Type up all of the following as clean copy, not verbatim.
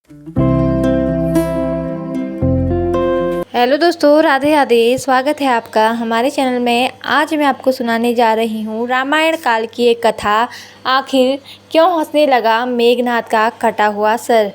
Hello दोस्तों, राधे राधे। स्वागत है आपका हमारे चैनल में। आज मैं आपको सुनाने जा रही हूँ रामायण काल की एक कथा। आखिर क्यों हंसने लगा मेघनाद का कटा हुआ सर।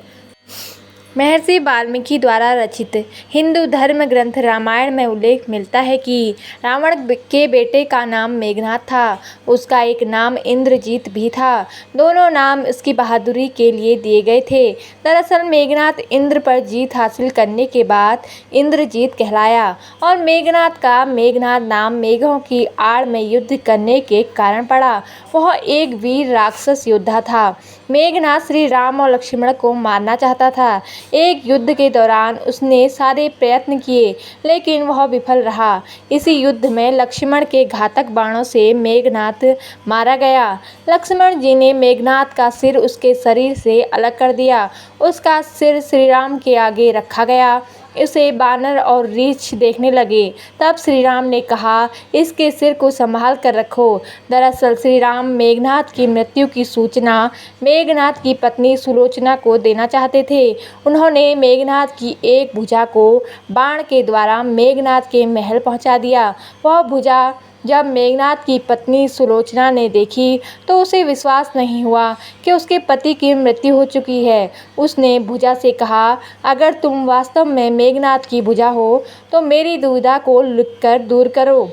महर्षि वाल्मीकि द्वारा रचित हिंदू धर्म ग्रंथ रामायण में उल्लेख मिलता है कि रावण के बेटे का नाम मेघनाद था। उसका एक नाम इंद्रजीत भी था। दोनों नाम उसकी बहादुरी के लिए दिए गए थे। दरअसल मेघनाद इंद्र पर जीत हासिल करने के बाद इंद्रजीत कहलाया और मेघनाद का मेघनाद नाम मेघों की आड़ में युद्ध करने के कारण पड़ा। वह एक वीर राक्षस योद्धा था। मेघनाद श्री राम और लक्ष्मण को मारना चाहता था। एक युद्ध के दौरान उसने सारे प्रयत्न किए, लेकिन वह विफल रहा। इसी युद्ध में लक्ष्मण के घातक बाणों से मेघनाद मारा गया। लक्ष्मण जी ने मेघनाद का सिर उसके शरीर से अलग कर दिया। उसका सिर श्री राम के आगे रखा गया। उसे बानर और रीछ देखने लगे। तब श्री राम ने कहा, इसके सिर को संभाल कर रखो। दरअसल श्री राम मेघनाद की मृत्यु की सूचना मेघनाद की पत्नी सुलोचना को देना चाहते थे। उन्होंने मेघनाद की एक भुजा को बाण के द्वारा मेघनाद के महल पहुंचा दिया। वह भुजा जब मेघनाद की पत्नी सुलोचना ने देखी तो उसे विश्वास नहीं हुआ कि उसके पति की मृत्यु हो चुकी है। उसने भुजा से कहा, अगर तुम वास्तव में मेघनाद की भुजा हो तो मेरी दुविधा को लिखकर दूर करो।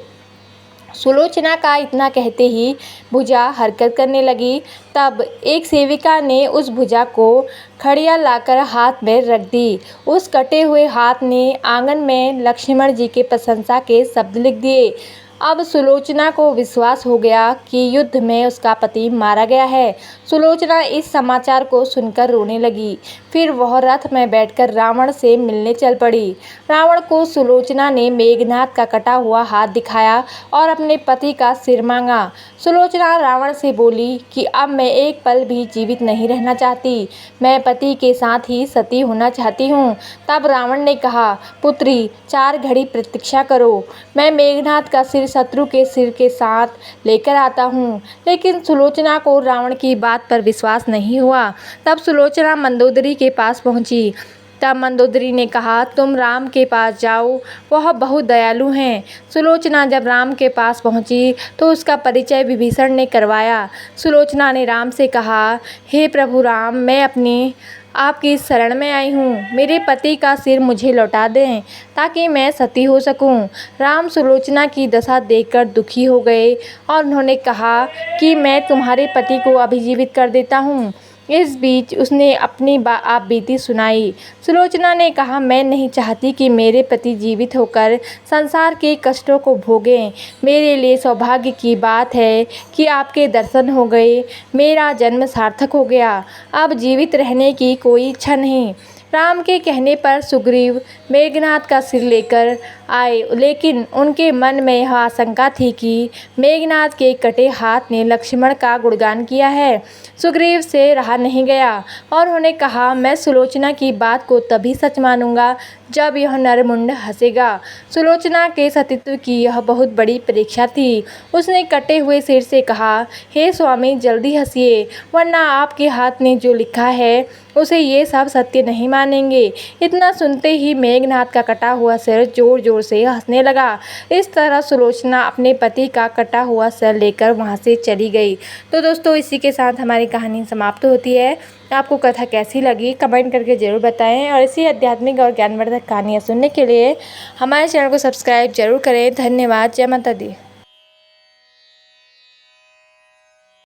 सुलोचना का इतना कहते ही भुजा हरकत करने लगी। तब एक सेविका ने उस भुजा को खड़िया लाकर हाथ में रख दी। उस कटे हुए हाथ ने आंगन में लक्ष्मण जी के प्रशंसा के शब्द लिख दिए। अब सुलोचना को विश्वास हो गया कि युद्ध में उसका पति मारा गया है। सुलोचना इस समाचार को सुनकर रोने लगी। फिर वह रथ में बैठकर रावण से मिलने चल पड़ी। रावण को सुलोचना ने मेघनाद का कटा हुआ हाथ दिखाया और अपने पति का सिर मांगा। सुलोचना रावण से बोली कि अब मैं एक पल भी जीवित नहीं रहना चाहती। मैं पति के साथ ही सती होना चाहती हूँ। तब रावण ने कहा, पुत्री 4 घड़ी प्रतीक्षा करो। मैं मेघनाद का सिर शत्रु के सिर के साथ लेकर आता हूँ। लेकिन सुलोचना को रावण की बात पर विश्वास नहीं हुआ। तब सुलोचना मंदोदरी के पास पहुँची। तब मंदोदरी ने कहा, तुम राम के पास जाओ, वह बहुत दयालु हैं। सुलोचना जब राम के पास पहुंची तो उसका परिचय विभीषण ने करवाया। सुलोचना ने राम से कहा, हे प्रभु राम, मैं अपनी आपकी शरण में आई हूँ। मेरे पति का सिर मुझे लौटा दें ताकि मैं सती हो सकूँ। राम सुलोचना की दशा देखकर दुखी हो गए और उन्होंने कहा कि मैं तुम्हारे पति को अभी जीवित कर देता हूँ। इस बीच उसने अपनी आप बीती सुनाई। सुलोचना ने कहा, मैं नहीं चाहती कि मेरे पति जीवित होकर संसार के कष्टों को भोगें। मेरे लिए सौभाग्य की बात है कि आपके दर्शन हो गए। मेरा जन्म सार्थक हो गया। अब जीवित रहने की कोई इच्छा नहीं। राम के कहने पर सुग्रीव मेघनाद का सिर लेकर आए, लेकिन उनके मन में यह आशंका थी कि मेघनाद के कटे हाथ ने लक्ष्मण का गुणगान किया है। सुग्रीव से रहा नहीं गया और उन्होंने कहा, मैं सुलोचना की बात को तभी सच मानूंगा जब यह नरमुंड हंसेगा। सुलोचना के सतीत्व की यह बहुत बड़ी परीक्षा थी। उसने कटे हुए सिर से कहा, हे स्वामी, जल्दी हंसिए, वरना आपके हाथ ने जो लिखा है उसे ये सब सत्य नहीं मानेंगे। इतना सुनते ही मेघनाद का कटा हुआ सिर जोर जोर से हंसने लगा। इस तरह सुलोचना अपने पति का कटा हुआ सिर लेकर वहाँ से चली गई। तो दोस्तों, इसी के साथ हमारी कहानी समाप्त होती है। आपको कथा कैसी लगी कमेंट करके ज़रूर बताएं और इसी आध्यात्मिक और ज्ञानवर्धक कहानियाँ सुनने के लिए हमारे चैनल को सब्सक्राइब जरूर करें। धन्यवाद। जय माता दी।